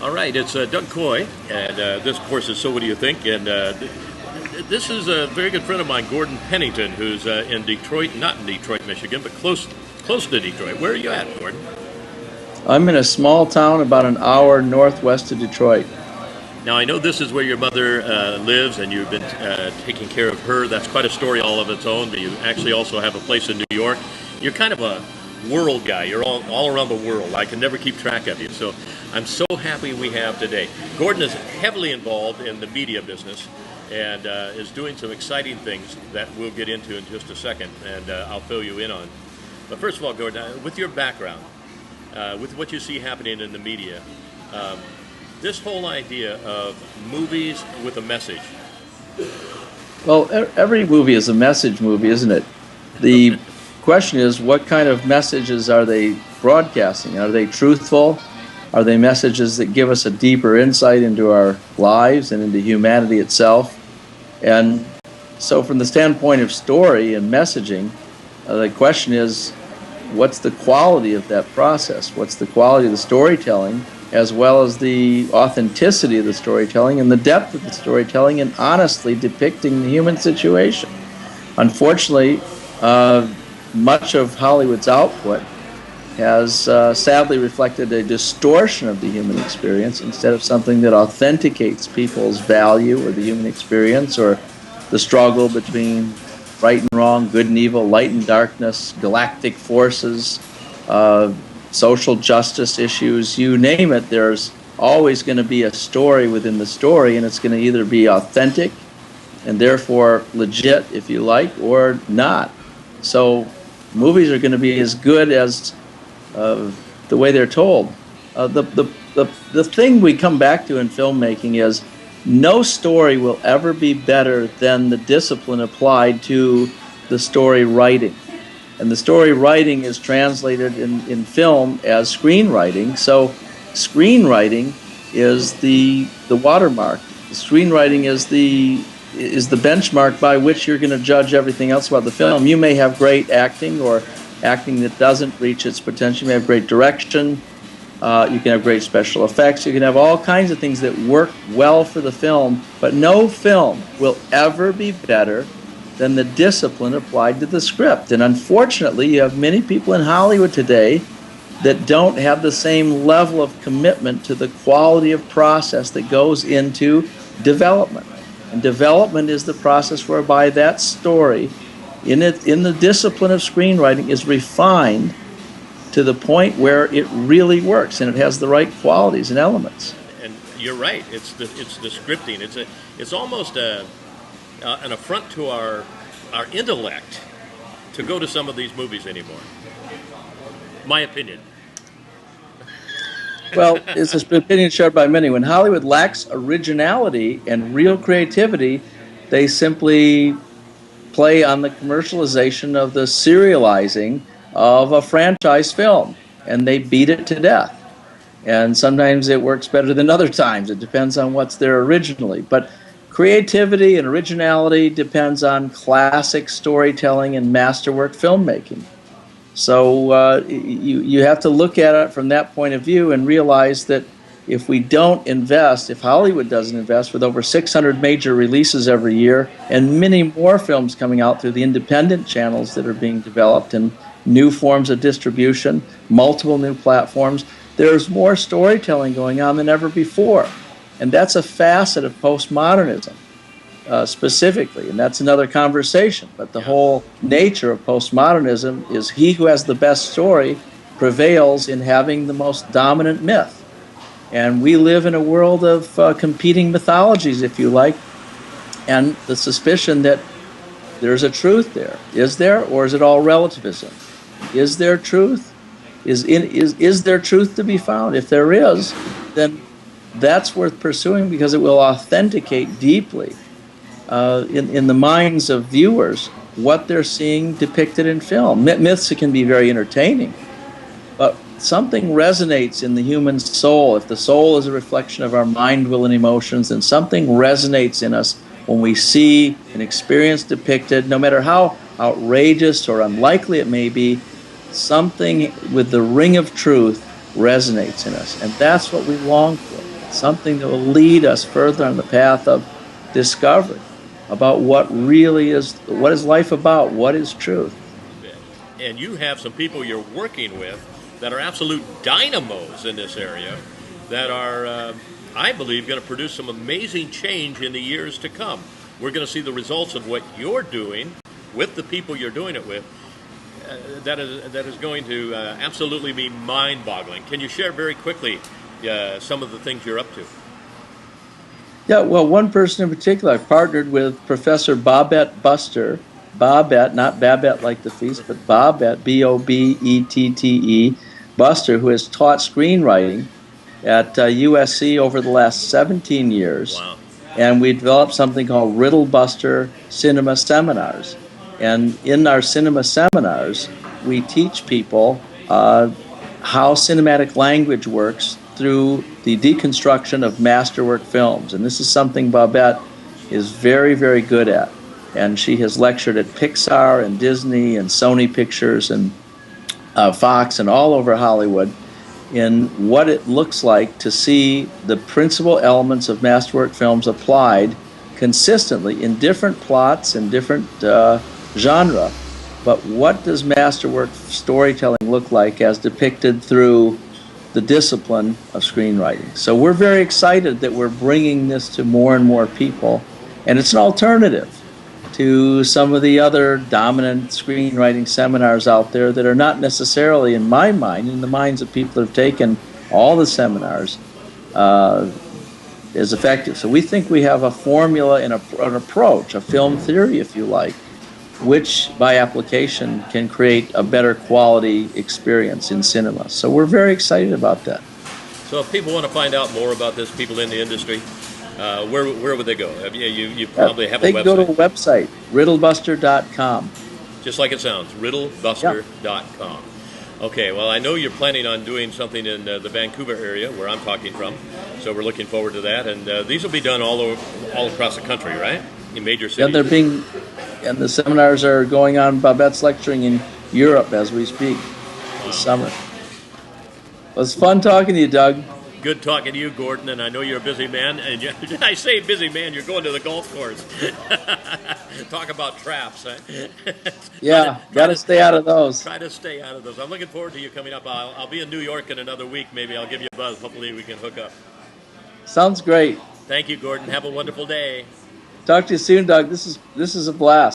All right, it's Doug Coy, and this, of course, is So What Do You Think? And this is a very good friend of mine, Gordon Pennington, who's in Detroit, not in Detroit, Michigan, but close to Detroit. Where are you at, Gordon? I'm in a small town about an hour northwest of Detroit. Now, I know this is where your mother lives, and you've been taking care of her. That's quite a story all of its own, but you actually also have a place in New York. You're kind of a world guy. You're all around the world. I can never keep track of you. So I'm so happy we have today. Gordon is heavily involved in the media business and is doing some exciting things that we'll get into in just a second, and I'll fill you in on. But first of all, Gordon, with your background, with what you see happening in the media, this whole idea of movies with a message. Well, every movie is a message movie, isn't it? The question is, what kind of messages are they broadcasting? Are they truthful? Are they messages that give us a deeper insight into our lives and into humanity itself? And so from the standpoint of story and messaging, the question is, what's the quality of that process? What's the quality of the storytelling, as well as the authenticity of the storytelling and the depth of the storytelling and honestly depicting the human situation? Unfortunately, much of Hollywood's output has sadly reflected a distortion of the human experience instead of something that authenticates people's value or the human experience or the struggle between right and wrong, good and evil, light and darkness, galactic forces, social justice issues, you name it. There's always going to be a story within the story, and it's going to either be authentic and therefore legit, if you like, or not. So movies are going to be as good as the way they're told. The thing we come back to in filmmaking is no story will ever be better than the discipline applied to the story writing. And the story writing is translated in film as screenwriting. So screenwriting is the watermark. The screenwriting is the benchmark by which you're going to judge everything else about the film. You may have great acting or acting that doesn't reach its potential. You may have great direction. You can have great special effects. You can have all kinds of things that work well for the film, but no film will ever be better than the discipline applied to the script. And unfortunately, you have many people in Hollywood today that don't have the same level of commitment to the quality of process that goes into development. And development is the process whereby that story, in the discipline of screenwriting, is refined to the point where it really works and it has the right qualities and elements. And you're right. It's the scripting. It's almost an affront to our intellect to go to some of these movies anymore. My opinion. Well, it's an opinion shared by many. When Hollywood lacks originality and real creativity, they simply play on the commercialization of the serializing of a franchise film, and they beat it to death. And sometimes it works better than other times. It depends on what's there originally. But creativity and originality depends on classic storytelling and masterwork filmmaking. So you have to look at it from that point of view and realize that if we don't invest, if Hollywood doesn't invest, with over 600 major releases every year and many more films coming out through the independent channels that are being developed and new forms of distribution, multiple new platforms, there's more storytelling going on than ever before. And that's a facet of postmodernism specifically, and that's another conversation. But the whole nature of postmodernism is he who has the best story prevails in having the most dominant myth. And we live in a world of competing mythologies, if you like, and the suspicion that there's a truth there. Is there, or is it all relativism? Is there truth? Is there truth to be found? If there is, then that's worth pursuing because it will authenticate deeply in the minds of viewers what they're seeing depicted in film. Myths can be very entertaining, but something resonates in the human soul. If the soul is a reflection of our mind, will, and emotions, then something resonates in us when we see an experience depicted, no matter how outrageous or unlikely it may be, something with the ring of truth resonates in us. And that's what we long for. something that will lead us further on the path of discovery about what is life about, what is truth. And you have some people you're working with that are absolute dynamos in this area that are, I believe, going to produce some amazing change in the years to come. We're going to see the results of what you're doing with the people you're doing it with. That is going to absolutely be mind-boggling. Can you share very quickly some of the things you're up to? Yeah, well, one person in particular, I partnered with Professor Babette Buster. Babette, not Babette like the feast, but Babette, Bobbette, Buster, who has taught screenwriting at USC over the last 17 years. Wow. And we developed something called Riddle Buster Cinema Seminars. And in our cinema seminars, we teach people how cinematic language works through the deconstruction of masterwork films. And this is something Babette is very, very good at. And she has lectured at Pixar and Disney and Sony Pictures and Fox and all over Hollywood in what it looks like to see the principal elements of masterwork films applied consistently in different plots and different genre. But what does masterwork storytelling look like as depicted through the discipline of screenwriting? So we're very excited that we're bringing this to more and more people, and it's an alternative to some of the other dominant screenwriting seminars out there that are not necessarily, in my mind, in the minds of people that have taken all the seminars, as effective. So we think we have a formula and an approach, a film theory, if you like, which by application can create a better quality experience in cinema. So we're very excited about that. So if people want to find out more about this, people in the industry, where would they go? You probably have a website. They can go to a website, riddlebuster.com. Just like it sounds, riddlebuster.com. Okay, well, I know you're planning on doing something in the Vancouver area where I'm talking from, so we're looking forward to that. And these will be done all across the country, right? In major cities. And the seminars are going on. Babette's lecturing in Europe as we speak this summer. Well, it's fun talking to you, Doug. Good talking to you, Gordon, and I know you're a busy man. And I say busy man, you're going to the golf course. Talk about traps. Huh? Yeah, got to stay out of those. Try to stay out of those. I'm looking forward to you coming up. I'll be in New York in another week. Maybe I'll give you a buzz. Hopefully we can hook up. Sounds great. Thank you, Gordon. Have a wonderful day. Talk to you soon, Doug. This is a blast.